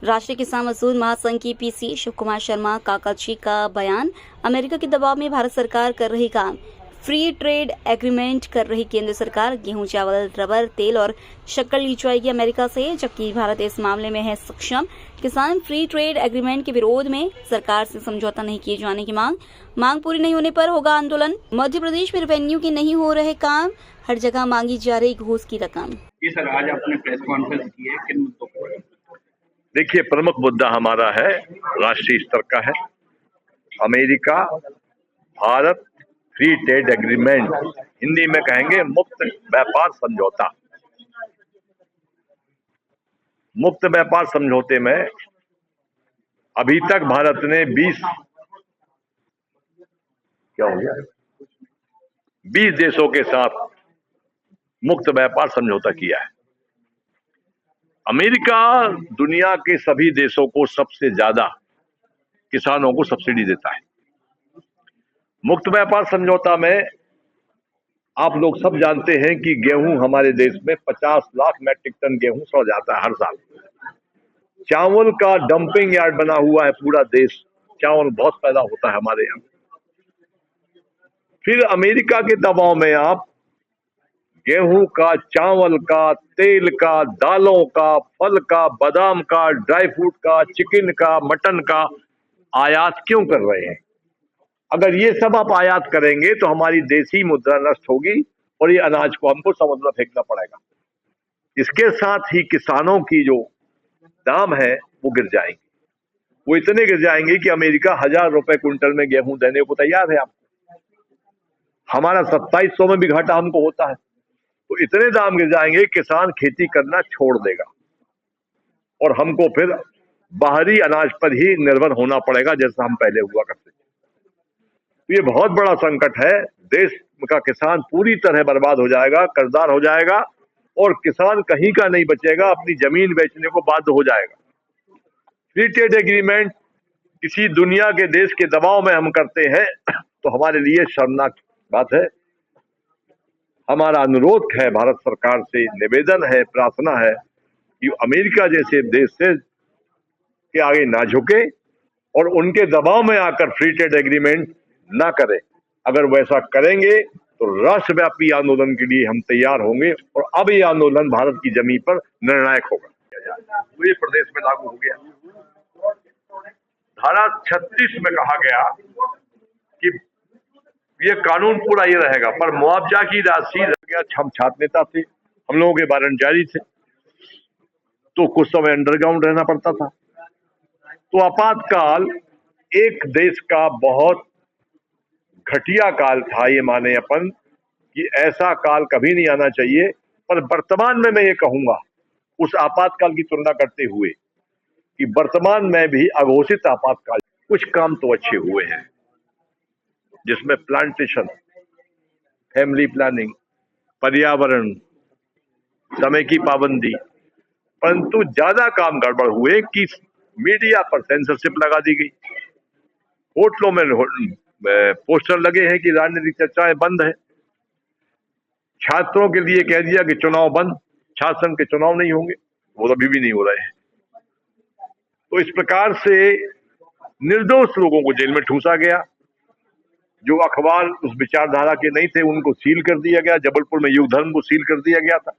राष्ट्रीय किसान मजदूर महासंघ की पीसी शिव कुमार शर्मा काकाची का बयान। अमेरिका के दबाव में भारत सरकार कर रही काम। फ्री ट्रेड एग्रीमेंट कर रही केंद्र सरकार। गेहूं, चावल, रबर, तेल और शक्कर ली जाएगी अमेरिका से, जबकि भारत इस मामले में है सक्षम। किसान फ्री ट्रेड एग्रीमेंट के विरोध में सरकार से समझौता नहीं किए जाने की मांग पूरी नहीं होने पर होगा आंदोलन। मध्य प्रदेश में रेवेन्यू के नहीं हो रहे काम, हर जगह मांगी जा रही घूस की रकम। जी सर, आज आपने प्रेस कॉन्फ्रेंस की है, किन मुद्दों पर? देखिए, प्रमुख मुद्दा हमारा है, राष्ट्रीय स्तर का है। America Bharat free trade agreement, Hindi में कहेंगे मुक्त व्यापार समझौता। मुक्त व्यापार समझौते में अभी तक भारत ने 20 देशों के साथ मुक्त व्यापार समझौता किया है। अमेरिका दुनिया के सभी देशों को सबसे ज्यादा किसानों को सब्सिडी देता है। मुक्त व्यापार समझौता में आप लोग सब जानते हैं कि गेहूं हमारे देश में 50 लाख मैट्रिक टन गेहूं सड़ जाता है हर साल। चावल का डंपिंग यार्ड बना हुआ है पूरा देश, चावल बहुत पैदा होता है हमारे यहाँ। फिर अमेरिका के दबाव में आप गेहूं का, चावल का, तेल का, दालों का, फल का, बादाम का, ड्राई फ्रूट का, चिकन का, मटन का आयात क्यों कर रहे हैं? अगर ये सब आप आयात करेंगे तो हमारी देसी मुद्रा नष्ट होगी और ये अनाज को हमको समुद्र में फेंकना पड़ेगा। इसके साथ ही किसानों की जो दाम है वो गिर जाएंगे। वो इतने गिर जाएंगे कि अमेरिका 1000 रुपए क्विंटल में गेहूं देने को तैयार है आपको। हमारा 2700 में भी घाटा हमको होता है। तो इतने दाम गिर जाएंगे, किसान खेती करना छोड़ देगा और हमको फिर बाहरी अनाज पर ही निर्भर होना पड़ेगा, जैसा हम पहले हुआ करते थे। तो ये बहुत बड़ा संकट है। देश का किसान पूरी तरह बर्बाद हो जाएगा, कर्जदार हो जाएगा और किसान कहीं का नहीं बचेगा, अपनी जमीन बेचने को बाध्य हो जाएगा। फ्री ट्रेड एग्रीमेंट किसी दुनिया के देश के दबाव में हम करते हैं तो हमारे लिए शर्मनाक बात है। हमारा अनुरोध है भारत सरकार से, निवेदन है, प्रार्थना है कि अमेरिका जैसे देश से के आगे ना झुके और उनके दबाव में आकर फ्री ट्रेड एग्रीमेंट ना करें। अगर वैसा करेंगे तो राष्ट्रव्यापी आंदोलन के लिए हम तैयार होंगे और अब ये आंदोलन भारत की जमीन पर निर्णायक होगा। तो ये प्रदेश में लागू हो गया। धारा 36 में कहा गया कि ये कानून पूरा ये रहेगा, पर मुआवजा की राशि रह गया। हम छात्र नेता थे, हम लोगों के वारंट जारी थे, तो कुछ समय अंडरग्राउंड रहना पड़ता था। तो आपातकाल एक देश का बहुत घटिया काल था, ये माने अपन कि ऐसा काल कभी नहीं आना चाहिए। पर वर्तमान में मैं ये कहूंगा उस आपातकाल की तुलना करते हुए कि वर्तमान में भी अघोषित आपातकाल कुछ काम तो अच्छे हुए हैं, जिसमें प्लांटेशन, फैमिली प्लानिंग, पर्यावरण, समय की पाबंदी। परंतु ज्यादा काम गड़बड़ हुए कि मीडिया पर सेंसरशिप लगा दी गई। होटलों में पोस्टर लगे हैं कि राजनीतिक चर्चाएं बंद है। छात्रों के लिए कह दिया कि चुनाव बंद, छात्र संघ के चुनाव नहीं होंगे, वो अभी भी नहीं हो रहे हैं। तो इस प्रकार से निर्दोष लोगों को जेल में ठूंसा गया। जो अखबार उस विचारधारा के नहीं थे उनको सील कर दिया गया। जबलपुर में युग धर्म को सील कर दिया गया था।